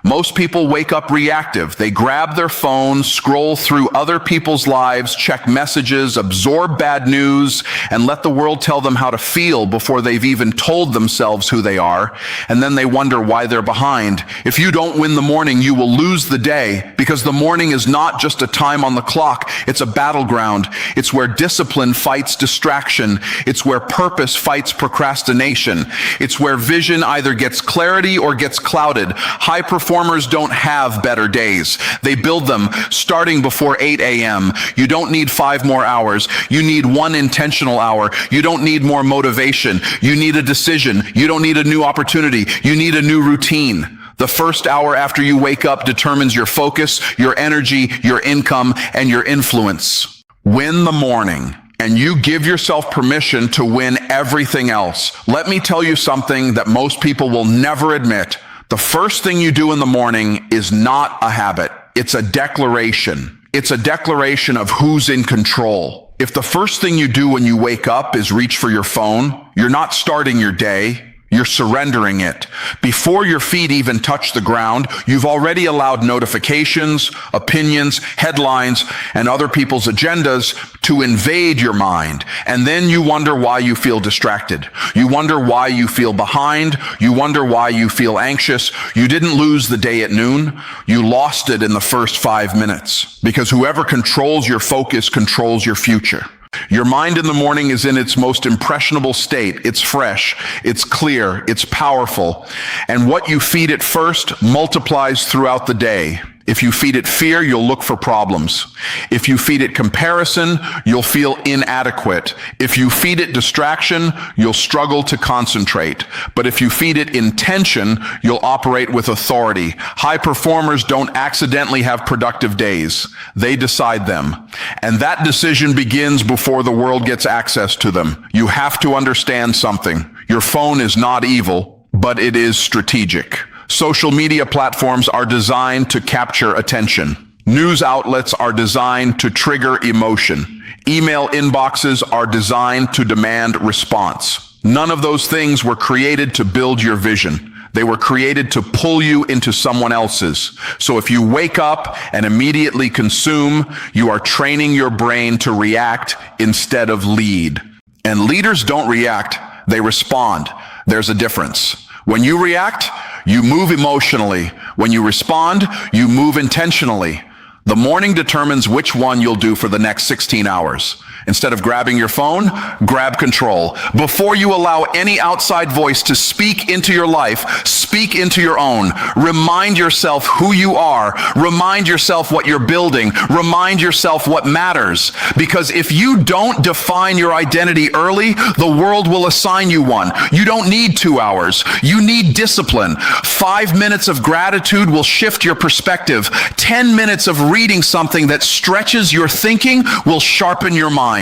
Most people wake up reactive. They grab their phone, scroll through other people's lives, check messages, absorb bad news, and let the world tell them how to feel before they've even told themselves who they are. And then they wonder why they're behind. If you don't win the morning, you will lose the day, because the morning is not just a time on the clock. It's a battleground. It's where discipline fights distraction. It's where purpose fights procrastination. It's where vision either gets clarity or gets clouded. High performers don't have better days. They build them starting before 8 a.m. You don't need 5 more hours. You need 1 intentional hour. You don't need more motivation. You need a decision. You don't need a new opportunity. You need a new routine. The first hour after you wake up determines your focus, your energy, your income, and your influence. Win the morning, and you give yourself permission to win everything else. Let me tell you something that most people will never admit. The first thing you do in the morning is not a habit. It's a declaration. It's a declaration of who's in control. If the first thing you do when you wake up is reach for your phone, you're not starting your day. You're surrendering it. Before your feet even touch the ground, you've already allowed notifications, opinions, headlines, and other people's agendas to invade your mind. And then you wonder why you feel distracted. You wonder why you feel behind. You wonder why you feel anxious. You didn't lose the day at noon. You lost it in the first 5 minutes. Because whoever controls your focus controls your future. Your mind in the morning is in its most impressionable state. It's fresh, it's clear, it's powerful. And what you feed it first multiplies throughout the day. If you feed it fear, you'll look for problems. If you feed it comparison, you'll feel inadequate. If you feed it distraction, you'll struggle to concentrate. But if you feed it intention, you'll operate with authority. High performers don't accidentally have productive days. They decide them. And that decision begins before the world gets access to them. You have to understand something. Your phone is not evil, but it is strategic. Social media platforms are designed to capture attention. News outlets are designed to trigger emotion. Email inboxes are designed to demand response. None of those things were created to build your vision. They were created to pull you into someone else's. So if you wake up and immediately consume, you are training your brain to react instead of lead. And leaders don't react, they respond. There's a difference. When you react, you move emotionally. When you respond, you move intentionally. The morning determines which one you'll do for the next 16 hours. Instead of grabbing your phone, grab control. Before you allow any outside voice to speak into your life, speak into your own. Remind yourself who you are. Remind yourself what you're building. Remind yourself what matters. Because if you don't define your identity early, the world will assign you one. You don't need 2 hours. You need discipline. 5 minutes of gratitude will shift your perspective. 10 minutes of reading something that stretches your thinking will sharpen your mind.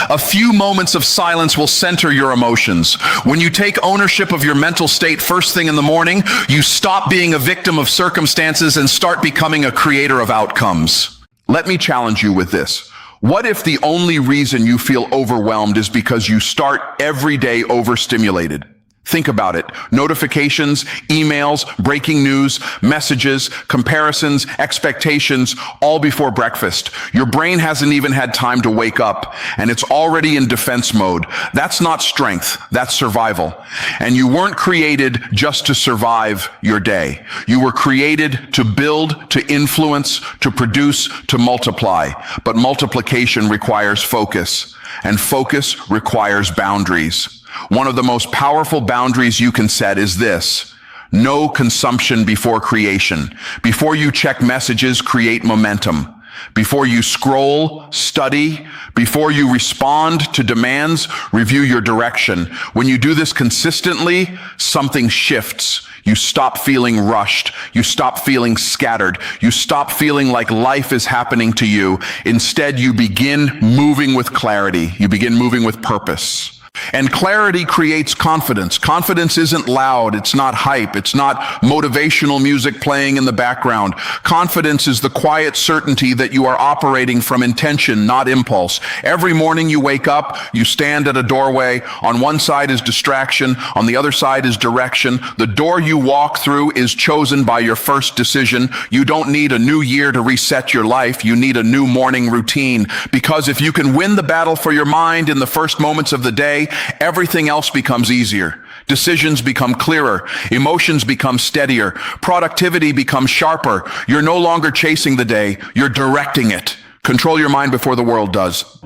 A few moments of silence will center your emotions. When you take ownership of your mental state first thing in the morning, you stop being a victim of circumstances and start becoming a creator of outcomes. Let me challenge you with this. What if the only reason you feel overwhelmed is because you start every day overstimulated? Think about it. Notifications, emails, breaking news, messages, comparisons, expectations, all before breakfast. Your brain hasn't even had time to wake up, and it's already in defense mode. That's not strength, that's survival. And you weren't created just to survive your day. You were created to build, to influence, to produce, to multiply. But multiplication requires focus, and focus requires boundaries. One of the most powerful boundaries you can set is this: no consumption before creation. Before you check messages, create momentum. Before you scroll, study. Before you respond to demands, review your direction. When you do this consistently, something shifts. You stop feeling rushed. You stop feeling scattered. You stop feeling like life is happening to you. Instead, you begin moving with clarity. You begin moving with purpose. And clarity creates confidence. Confidence isn't loud, it's not hype, it's not motivational music playing in the background. Confidence is the quiet certainty that you are operating from intention, not impulse. Every morning you wake up, you stand at a doorway. On one side is distraction, on the other side is direction. The door you walk through is chosen by your first decision. You don't need a new year to reset your life, you need a new morning routine. Because if you can win the battle for your mind in the first moments of the day, everything else becomes easier. Decisions become clearer. Emotions become steadier. Productivity becomes sharper. You're no longer chasing the day. You're directing it. Control your mind before the world does.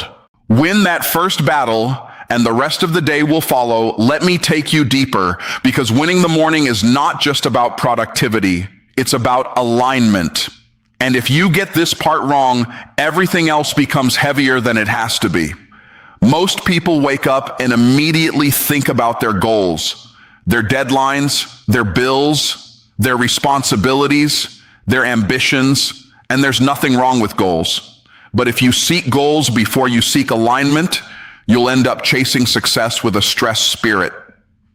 Win that first battle, and the rest of the day will follow. Let me take you deeper, because winning the morning is not just about productivity. It's about alignment. And if you get this part wrong, everything else becomes heavier than it has to be. Most people wake up and immediately think about their goals, their deadlines, their bills, their responsibilities, their ambitions, and there's nothing wrong with goals. But if you seek goals before you seek alignment, you'll end up chasing success with a stressed spirit.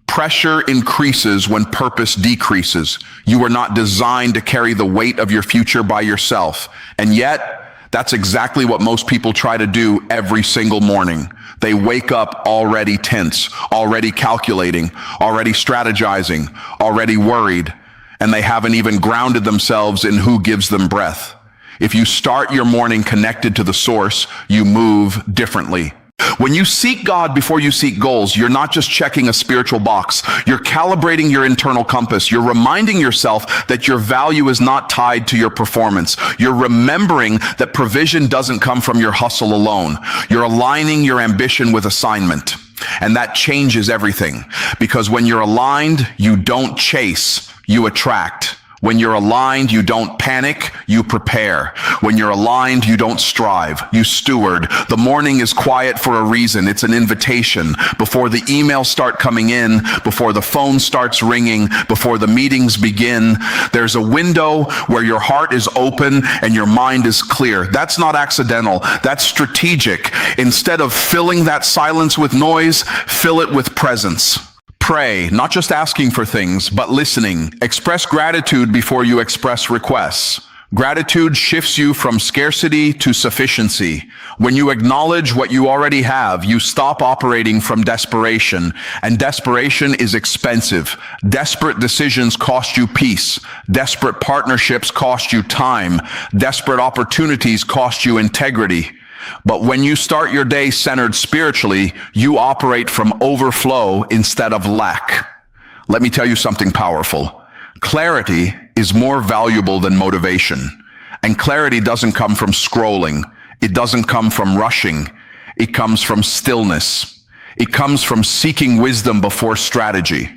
Pressure increases when purpose decreases. You are not designed to carry the weight of your future by yourself. And yet, that's exactly what most people try to do every single morning. They wake up already tense, already calculating, already strategizing, already worried, and they haven't even grounded themselves in who gives them breath. If you start your morning connected to the source, you move differently. When you seek God before you seek goals, you're not just checking a spiritual box. You're calibrating your internal compass. You're reminding yourself that your value is not tied to your performance. You're remembering that provision doesn't come from your hustle alone. You're aligning your ambition with assignment. And that changes everything. Because when you're aligned, you don't chase, you attract. When you're aligned, you don't panic, you prepare. When you're aligned, you don't strive, you steward. The morning is quiet for a reason. It's an invitation. Before the emails start coming in, before the phone starts ringing, before the meetings begin, there's a window where your heart is open and your mind is clear. That's not accidental. That's strategic. Instead of filling that silence with noise, fill it with presence. Pray, not just asking for things, but listening. Express gratitude before you express requests. Gratitude shifts you from scarcity to sufficiency. When you acknowledge what you already have, you stop operating from desperation. And desperation is expensive. Desperate decisions cost you peace. Desperate partnerships cost you time. Desperate opportunities cost you integrity. But when you start your day centered spiritually, you operate from overflow instead of lack. Let me tell you something powerful. Clarity is more valuable than motivation. And clarity doesn't come from scrolling. It doesn't come from rushing. It comes from stillness. It comes from seeking wisdom before strategy.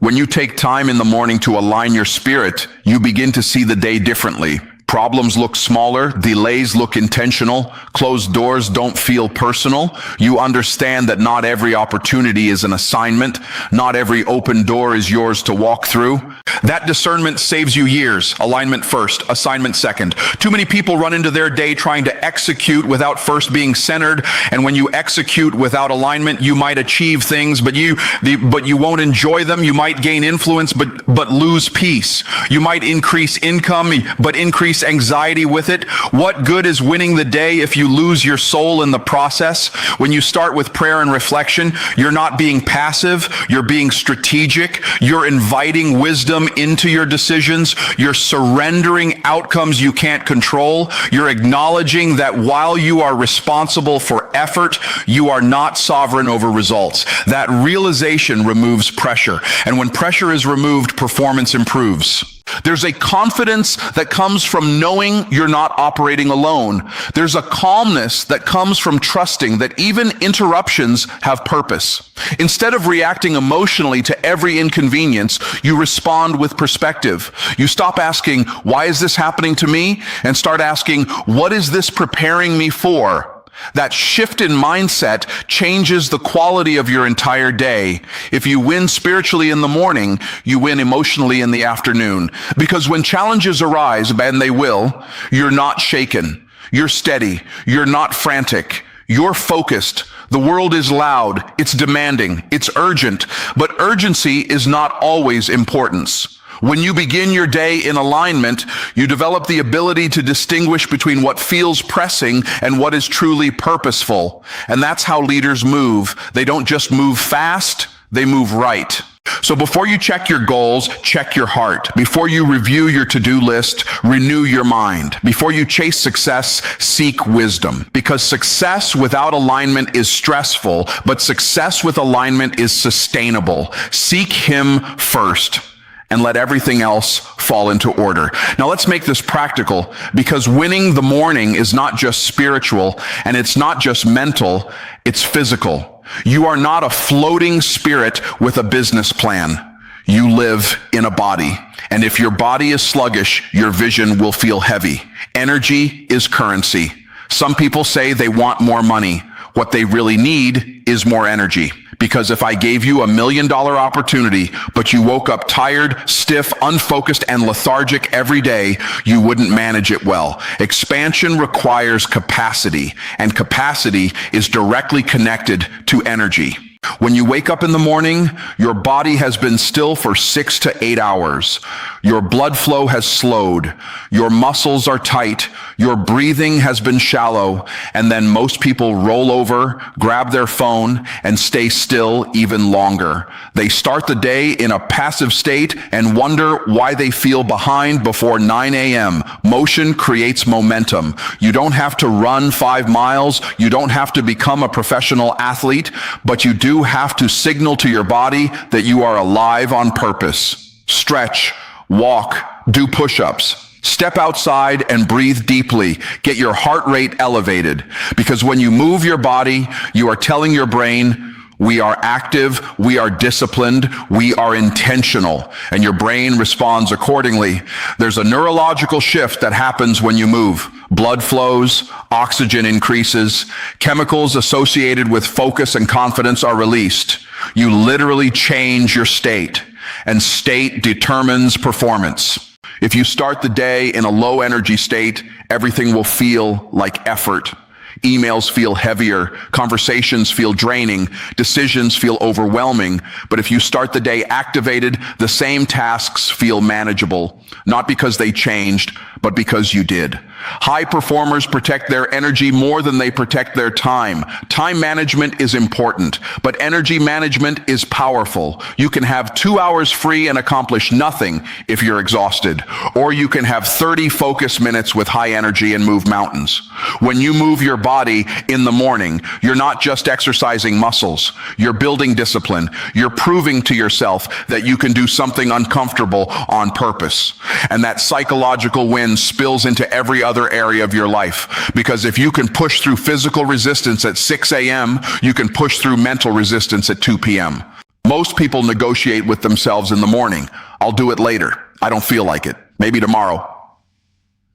When you take time in the morning to align your spirit, you begin to see the day differently. Problems look smaller, delays look intentional, closed doors don't feel personal. You understand that not every opportunity is an assignment, not every open door is yours to walk through. That discernment saves you years. Alignment first, assignment second. Too many people run into their day trying to execute without first being centered, and when you execute without alignment, you might achieve things, but you won't enjoy them. You might gain influence, but lose peace. You might increase income, but increase anxiety with it. What good is winning the day if you lose your soul in the process? When you start with prayer and reflection, you're not being passive, you're being strategic, you're inviting wisdom into your decisions, you're surrendering outcomes you can't control, you're acknowledging that while you are responsible for effort, you are not sovereign over results. That realization removes pressure, and when pressure is removed, performance improves. There's a confidence that comes from knowing you're not operating alone. There's a calmness that comes from trusting that even interruptions have purpose. Instead of reacting emotionally to every inconvenience, you respond with perspective. You stop asking, why is this happening to me? And start asking, what is this preparing me for? That shift in mindset changes the quality of your entire day. If you win spiritually in the morning, you win emotionally in the afternoon. Because when challenges arise, and they will, you're not shaken. You're steady. You're not frantic. You're focused. The world is loud, it's demanding, it's urgent, but urgency is not always importance. When you begin your day in alignment, you develop the ability to distinguish between what feels pressing and what is truly purposeful. And that's how leaders move. They don't just move fast, they move right. So before you check your goals, check your heart. Before you review your to-do list, renew your mind. Before you chase success, seek wisdom. Because success without alignment is stressful, but success with alignment is sustainable. Seek Him first, and let everything else fall into order. Now let's make this practical, because winning the morning is not just spiritual, and it's not just mental, it's physical. You are not a floating spirit with a business plan. You live in a body. And if your body is sluggish, your vision will feel heavy. Energy is currency. Some people say they want more money. What they really need is more energy. Because if I gave you $1 million opportunity, but you woke up tired, stiff, unfocused, and lethargic every day, you wouldn't manage it well. Expansion requires capacity, and capacity is directly connected to energy. When you wake up in the morning, your body has been still for 6 to 8 hours. Your blood flow has slowed. Your muscles are tight. Your breathing has been shallow. And then most people roll over, grab their phone, and stay still even longer. They start the day in a passive state and wonder why they feel behind before 9 a.m. Motion creates momentum. You don't have to run 5 miles. You don't have to become a professional athlete, but you do have to signal to your body that you are alive on purpose. Stretch, walk, do push-ups. Step outside and breathe deeply. Get your heart rate elevated. Because when you move your body, you are telling your brain, we are active, we are disciplined, we are intentional, and your brain responds accordingly. There's a neurological shift that happens when you move. Blood flows, oxygen increases, chemicals associated with focus and confidence are released. You literally change your state, and state determines performance. If you start the day in a low energy state, everything will feel like effort. Emails feel heavier, conversations feel draining, decisions feel overwhelming. But if you start the day activated, the same tasks feel manageable, not because they changed, but because you did. High performers protect their energy more than they protect their time. Time management is important, but energy management is powerful. You can have 2 hours free and accomplish nothing if you're exhausted, or you can have 30 focus minutes with high energy and move mountains. When you move your body in the morning, you're not just exercising muscles, you're building discipline. You're proving to yourself that you can do something uncomfortable on purpose. And that psychological win spills into every other area of your life. Because if you can push through physical resistance at 6 a.m., you can push through mental resistance at 2 p.m. Most people negotiate with themselves in the morning. I'll do it later. I don't feel like it. Maybe tomorrow.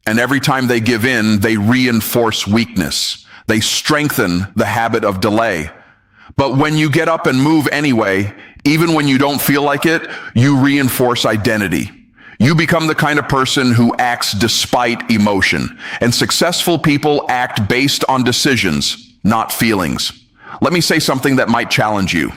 And every time they give in, they reinforce weakness. They strengthen the habit of delay. But when you get up and move anyway, even when you don't feel like it, you reinforce identity. You become the kind of person who acts despite emotion. And successful people act based on decisions, not feelings. Let me say something that might challenge you.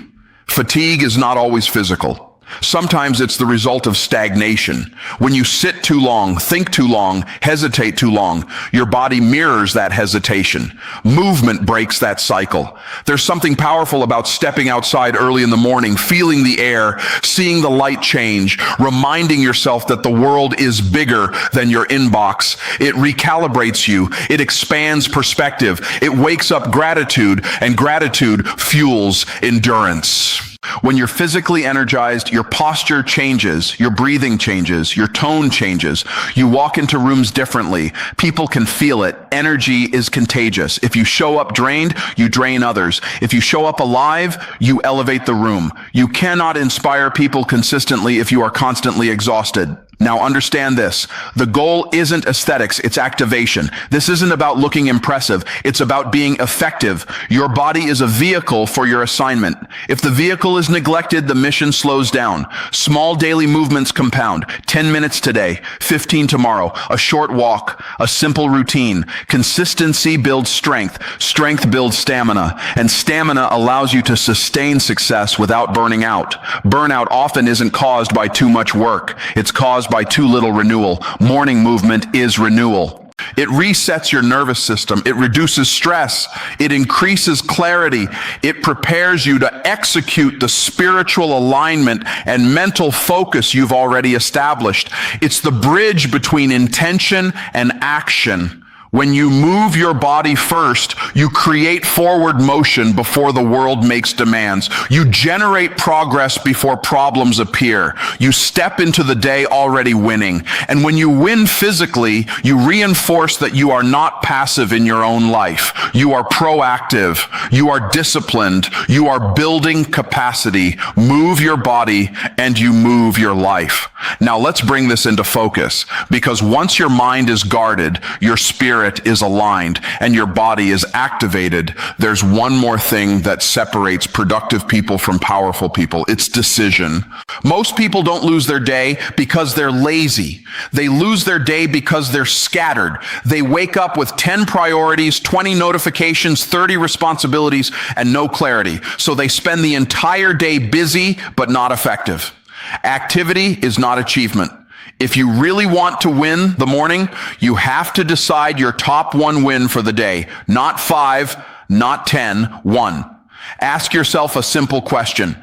Fatigue is not always physical. Sometimes it's the result of stagnation. When you sit too long, think too long, hesitate too long, your body mirrors that hesitation. Movement breaks that cycle. There's something powerful about stepping outside early in the morning, feeling the air, seeing the light change, reminding yourself that the world is bigger than your inbox. It recalibrates you. It expands perspective. It wakes up gratitude, and gratitude fuels endurance. When you're physically energized, your posture changes, your breathing changes, your tone changes. You walk into rooms differently. People can feel it. Energy is contagious. If you show up drained, you drain others. If you show up alive, you elevate the room. You cannot inspire people consistently if you are constantly exhausted. Now understand this. The goal isn't aesthetics, it's activation. This isn't about looking impressive, it's about being effective. Your body is a vehicle for your assignment. If the vehicle is neglected, the mission slows down. Small daily movements compound. 10 minutes today, 15 tomorrow, a short walk, a simple routine. Consistency builds strength. Strength builds stamina. And stamina allows you to sustain success without burning out. Burnout often isn't caused by too much work. It's caused by too little renewal. Morning movement is renewal. It resets your nervous system. It reduces stress. It increases clarity. It prepares you to execute the spiritual alignment and mental focus you've already established. It's the bridge between intention and action. When you move your body first, you create forward motion before the world makes demands. You generate progress before problems appear. You step into the day already winning. And when you win physically, you reinforce that you are not passive in your own life. You are proactive. You are disciplined. You are building capacity. Move your body and you move your life. Now let's bring this into focus, because once your mind is guarded, your spirit is aligned, and your body is activated, there's one more thing that separates productive people from powerful people. It's decision. Most people don't lose their day because they're lazy. They lose their day because they're scattered. They wake up with 10 priorities, 20 notifications, 30 responsibilities, and no clarity. So they spend the entire day busy but not effective. Activity is not achievement. If you really want to win the morning, you have to decide your top one win for the day. Not 5, not 10, 1. Ask yourself a simple question.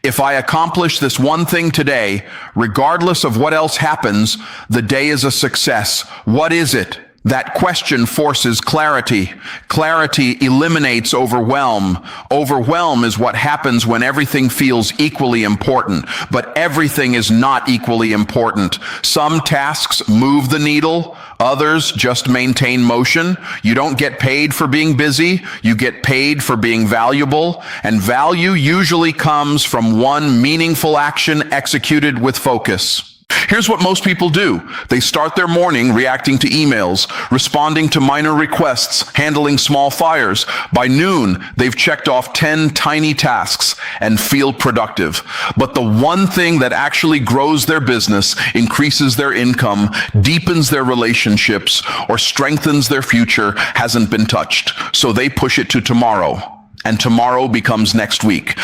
If I accomplish this one thing today, regardless of what else happens, the day is a success. What is it? That question forces clarity. Clarity eliminates overwhelm. Overwhelm is what happens when everything feels equally important, but everything is not equally important. Some tasks move the needle, others just maintain motion. You don't get paid for being busy, you get paid for being valuable, and value usually comes from one meaningful action executed with focus. Here's what most people do. They start their morning reacting to emails, responding to minor requests, handling small fires. By noon, they've checked off 10 tiny tasks and feel productive. But the one thing that actually grows their business, increases their income, deepens their relationships, or strengthens their future hasn't been touched. So they push it to tomorrow. And tomorrow becomes next week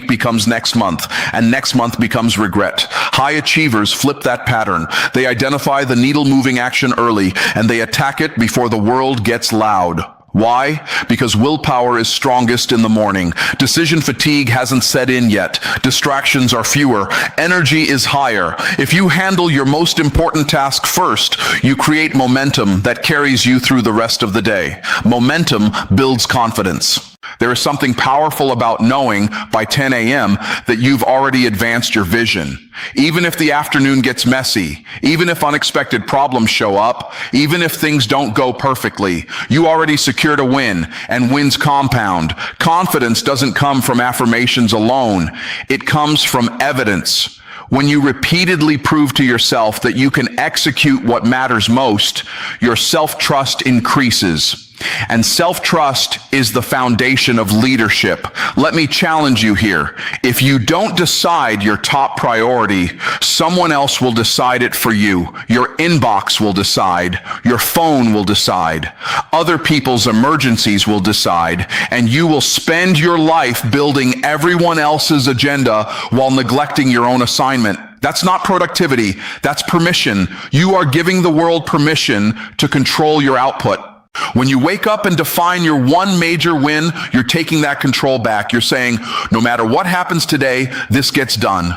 becomes next month, and next month becomes regret. High achievers flip that pattern. They identify the needle-moving action early, and they attack it before the world gets loud. Why? Because willpower is strongest in the morning. Decision fatigue hasn't set in yet. Distractions are fewer. Energy is higher. If you handle your most important task first, you create momentum that carries you through the rest of the day. Momentum builds confidence. There is something powerful about knowing by 10 a.m. that you've already advanced your vision. Even if the afternoon gets messy, even if unexpected problems show up, even if things don't go perfectly, you already secured a win, and wins compound. Confidence doesn't come from affirmations alone. It comes from evidence. When you repeatedly prove to yourself that you can execute what matters most, your self-trust increases. And self-trust is the foundation of leadership. Let me challenge you here. If you don't decide your top priority, someone else will decide it for you. Your inbox will decide. Your phone will decide. Other people's emergencies will decide. And you will spend your life building everyone else's agenda while neglecting your own assignment. That's not productivity. That's permission. You are giving the world permission to control your output. When you wake up and define your one major win, you're taking that control back. You're saying, no matter what happens today, this gets done.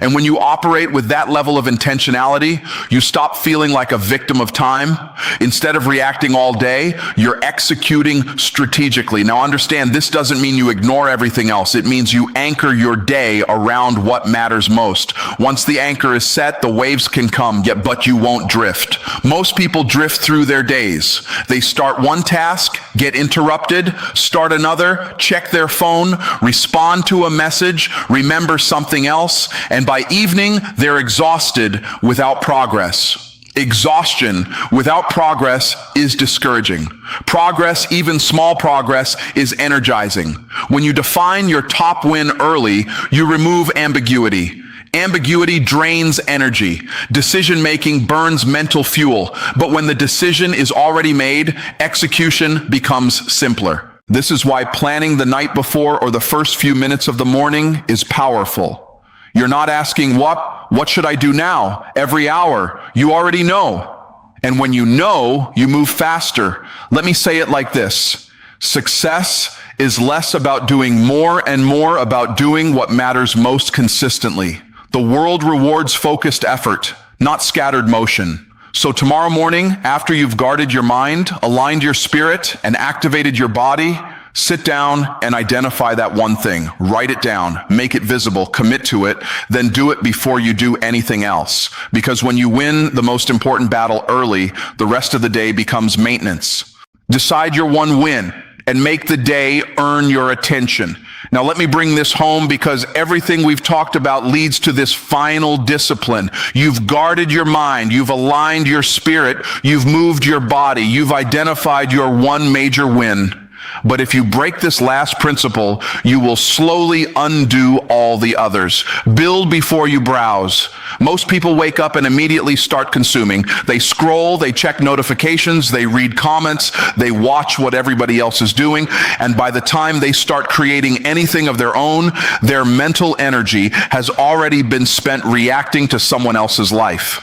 And when you operate with that level of intentionality, you stop feeling like a victim of time. Instead of reacting all day, you're executing strategically. Now understand, this doesn't mean you ignore everything else. It means you anchor your day around what matters most. Once the anchor is set, the waves can come, but you won't drift. Most people drift through their days. They start one task, get interrupted, start another, check their phone, respond to a message, remember something else, and by evening, they're exhausted without progress. Exhaustion without progress is discouraging. Progress, even small progress, is energizing. When you define your top win early, you remove ambiguity. Ambiguity drains energy. Decision-making burns mental fuel. But when the decision is already made, execution becomes simpler. This is why planning the night before or the first few minutes of the morning is powerful. You're not asking what should I do now? Every hour. You already know. And when you know, you move faster. Let me say it like this. Success is less about doing more and more about doing what matters most consistently. The world rewards focused effort, not scattered motion. So tomorrow morning, after you've guarded your mind, aligned your spirit, and activated your body, sit down and identify that one thing. Write it down, make it visible, commit to it, then do it before you do anything else. Because when you win the most important battle early, the rest of the day becomes maintenance. Decide your one win and make the day earn your attention. Now let me bring this home because everything we've talked about leads to this final discipline. You've guarded your mind, you've aligned your spirit, you've moved your body, you've identified your one major win. But if you break this last principle, you will slowly undo all the others. Build before you browse. Most people wake up and immediately start consuming. They scroll, they check notifications, they read comments, they watch what everybody else is doing, and by the time they start creating anything of their own, their mental energy has already been spent reacting to someone else's life.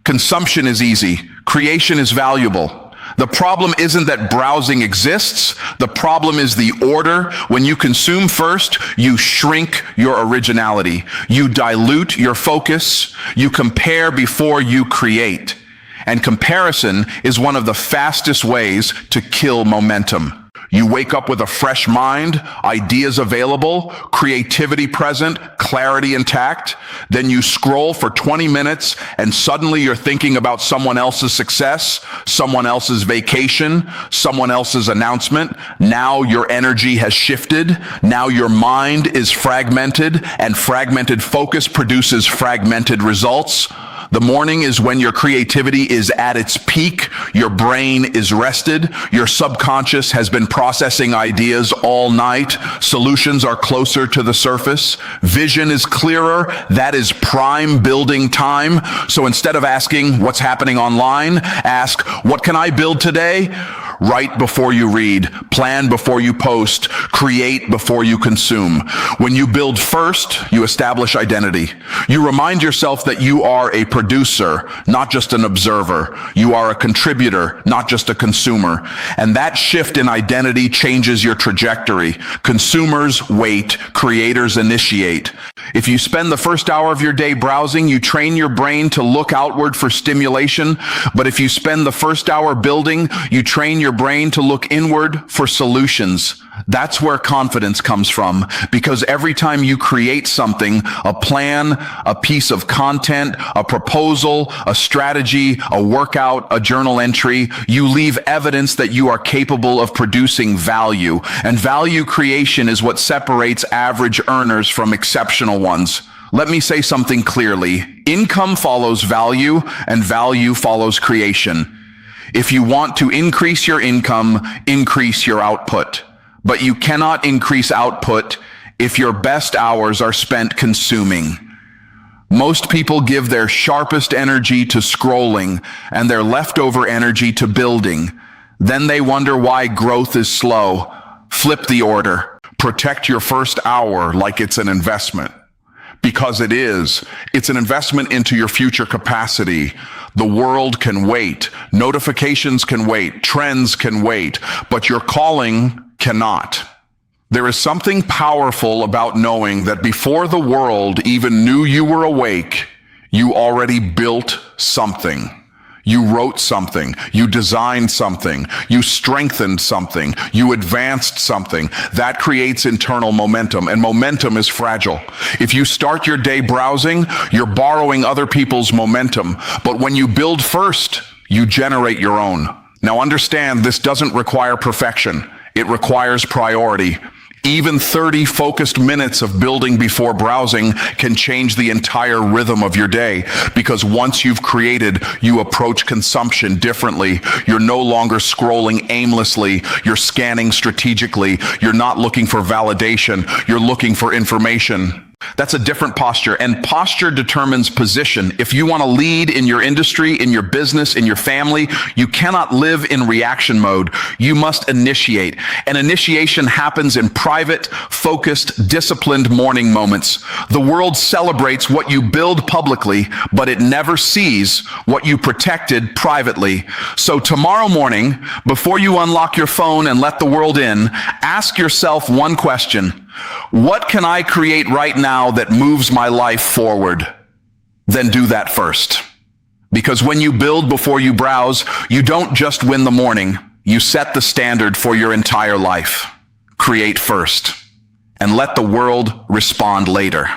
Consumption is easy. Creation is valuable. The problem isn't that browsing exists. The problem is the order. When you consume first, you shrink your originality. You dilute your focus. You compare before you create. And comparison is one of the fastest ways to kill momentum. You wake up with a fresh mind, ideas available, creativity present, clarity intact. Then you scroll for 20 minutes and suddenly you're thinking about someone else's success, someone else's vacation, someone else's announcement. Now your energy has shifted. Now your mind is fragmented, and fragmented focus produces fragmented results. The morning is when your creativity is at its peak, your brain is rested, your subconscious has been processing ideas all night, solutions are closer to the surface, vision is clearer, that is prime building time. So instead of asking what's happening online, ask what can I build today? Write before you read, plan before you post, create before you consume. When you build first, you establish identity. You remind yourself that you are a producer, not just an observer. You are a contributor, not just a consumer. And that shift in identity changes your trajectory. Consumers wait, creators initiate. If you spend the first hour of your day browsing, you train your brain to look outward for stimulation. But if you spend the first hour building, you train your brain to look inward for solutions. That's where confidence comes from, because every time you create something, a plan, a piece of content, a proposal, a strategy, a workout, a journal entry, you leave evidence that you are capable of producing value. And value creation is what separates average earners from exceptional ones. Let me say something clearly. Income follows value, and value follows creation. If you want to increase your income, increase your output. But you cannot increase output if your best hours are spent consuming. Most people give their sharpest energy to scrolling and their leftover energy to building. Then they wonder why growth is slow. Flip the order. Protect your first hour like it's an investment. Because it is. It's an investment into your future capacity. The world can wait. Notifications can wait. Trends can wait. But your calling cannot. There is something powerful about knowing that before the world even knew you were awake, you already built something. You wrote something, you designed something, you strengthened something, you advanced something. That creates internal momentum, and momentum is fragile. If you start your day browsing, you're borrowing other people's momentum. But when you build first, you generate your own. Now understand, this doesn't require perfection. It requires priority. Even 30 focused minutes of building before browsing can change the entire rhythm of your day, because once you've created, you approach consumption differently. You're no longer scrolling aimlessly. You're scanning strategically. You're not looking for validation. You're looking for information. That's a different posture, and posture determines position. If you want to lead in your industry, in your business, in your family, you cannot live in reaction mode. You must initiate. And initiation happens in private, focused, disciplined morning moments. The world celebrates what you build publicly, but it never sees what you protected privately. So tomorrow morning, before you unlock your phone and let the world in, ask yourself one question. What can I create right now that moves my life forward? Then do that first. Because when you build before you browse, you don't just win the morning, you set the standard for your entire life. Create first, and let the world respond later.